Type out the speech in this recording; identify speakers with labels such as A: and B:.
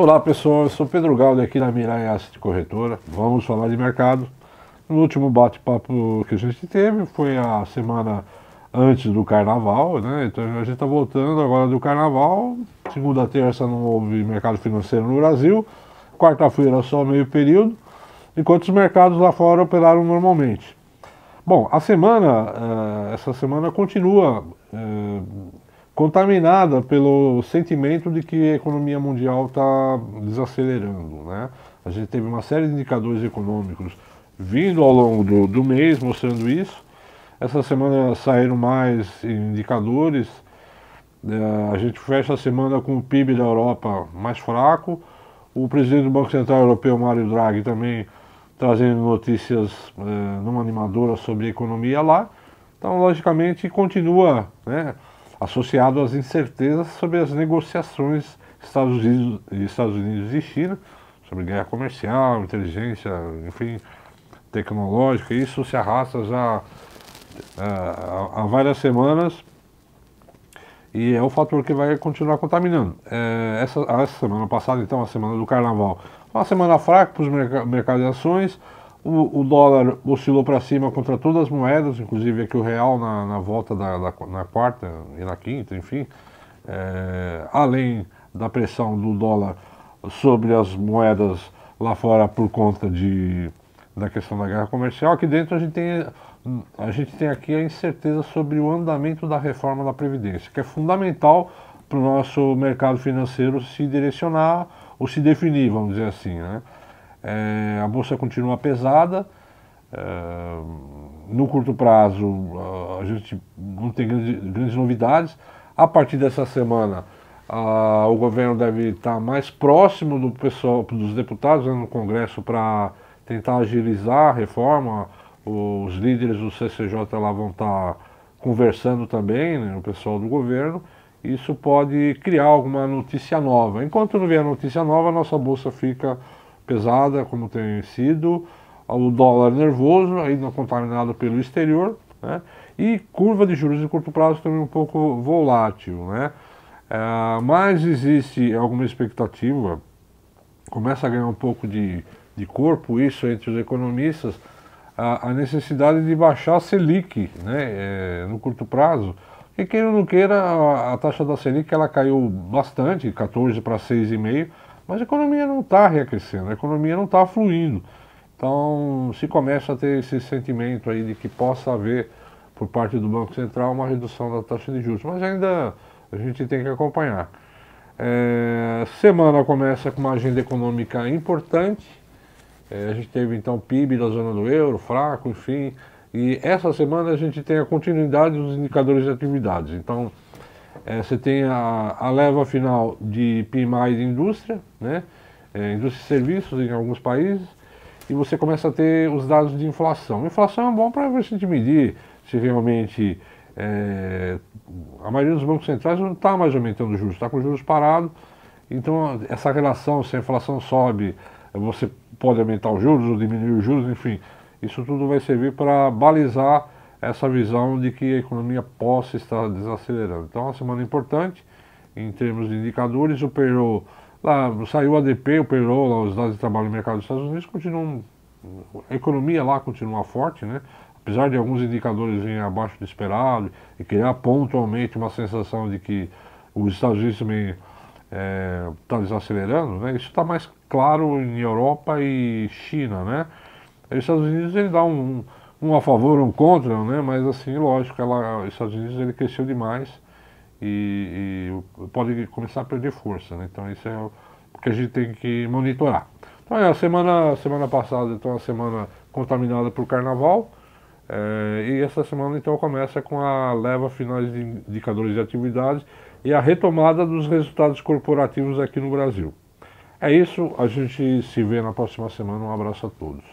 A: Olá pessoal, eu sou Pedro Galdi aqui da Mirai Asset Corretora. Vamos falar de mercado. No último bate-papo que a gente teve foi a semana antes do Carnaval, né? Então a gente está voltando agora do Carnaval. Segunda, terça não houve mercado financeiro no Brasil. Quarta-feira só meio período, enquanto os mercados lá fora operaram normalmente. Bom, essa semana continua contaminada pelo sentimento de que a economia mundial está desacelerando, né? A gente teve uma série de indicadores econômicos vindo ao longo do mês mostrando isso. Essa semana saíram mais indicadores. A gente fecha a semana com o PIB da Europa mais fraco. O presidente do Banco Central Europeu, Mario Draghi, também trazendo notícias não animadoras sobre a economia lá. Então, logicamente, continua, né, associado às incertezas sobre as negociações Estados Unidos e China, sobre guerra comercial, inteligência, enfim, tecnológica. Isso se arrasta já há várias semanas e é o fator que vai continuar contaminando. Essa semana passada, então, a semana do Carnaval, uma semana fraca para os mercados de ações. O dólar oscilou para cima contra todas as moedas, inclusive aqui o real na volta na quarta e na quinta, enfim. Além da pressão do dólar sobre as moedas lá fora por conta da questão da guerra comercial, aqui dentro a gente tem aqui a incerteza sobre o andamento da reforma da Previdência, que é fundamental para o nosso mercado financeiro se direcionar ou se definir, vamos dizer assim, né? A bolsa continua pesada, no curto prazo a gente não tem grandes novidades. A partir dessa semana o governo deve estar mais próximo do pessoal, dos deputados, né, no Congresso, para tentar agilizar a reforma. Os líderes do CCJ lá vão estar conversando também, né, o pessoal do governo. Isso pode criar alguma notícia nova. Enquanto não vier notícia nova, a nossa bolsa fica pesada, como tem sido, o dólar nervoso, ainda contaminado pelo exterior, né? E curva de juros de curto prazo também um pouco volátil, né? Mas existe alguma expectativa, começa a ganhar um pouco de corpo isso entre os economistas, a necessidade de baixar a Selic, né? No curto prazo. E queira ou não queira, a taxa da Selic ela caiu bastante, 14 para 6,5%, mas a economia não está reaquecendo, a economia não está fluindo. Então, se começa a ter esse sentimento aí de que possa haver, por parte do Banco Central, uma redução da taxa de juros, mas ainda a gente tem que acompanhar. Semana começa com uma agenda econômica importante. A gente teve então o PIB da zona do euro, fraco, enfim. E essa semana a gente tem a continuidade dos indicadores de atividades. Então, você tem a leva final de PMI de indústria, né? Indústria e serviços em alguns países, e você começa a ter os dados de inflação. A inflação é bom para a gente medir se realmente a maioria dos bancos centrais não está mais aumentando os juros, está com juros parados. Então, essa relação, se a inflação sobe, você pode aumentar os juros ou diminuir os juros, enfim, isso tudo vai servir para balizar essa visão de que a economia possa estar desacelerando. Então, é uma semana importante em termos de indicadores. O payroll, lá saiu o ADP, o payroll, lá, os dados de trabalho no mercado dos Estados Unidos continuam, a economia lá continua forte, né? Apesar de alguns indicadores virem abaixo do esperado e criar pontualmente uma sensação de que os Estados Unidos também está desacelerando, né? Isso está mais claro em Europa e China, né? Os Estados Unidos ele dá um a favor, um contra, né? Mas assim, lógico, os Estados Unidos ele cresceu demais e pode começar a perder força, né? Então isso é o que a gente tem que monitorar. Então a semana passada, então, a semana contaminada por Carnaval, e essa semana então começa com a leva final de indicadores de atividades e a retomada dos resultados corporativos aqui no Brasil. É isso, a gente se vê na próxima semana. Um abraço a todos.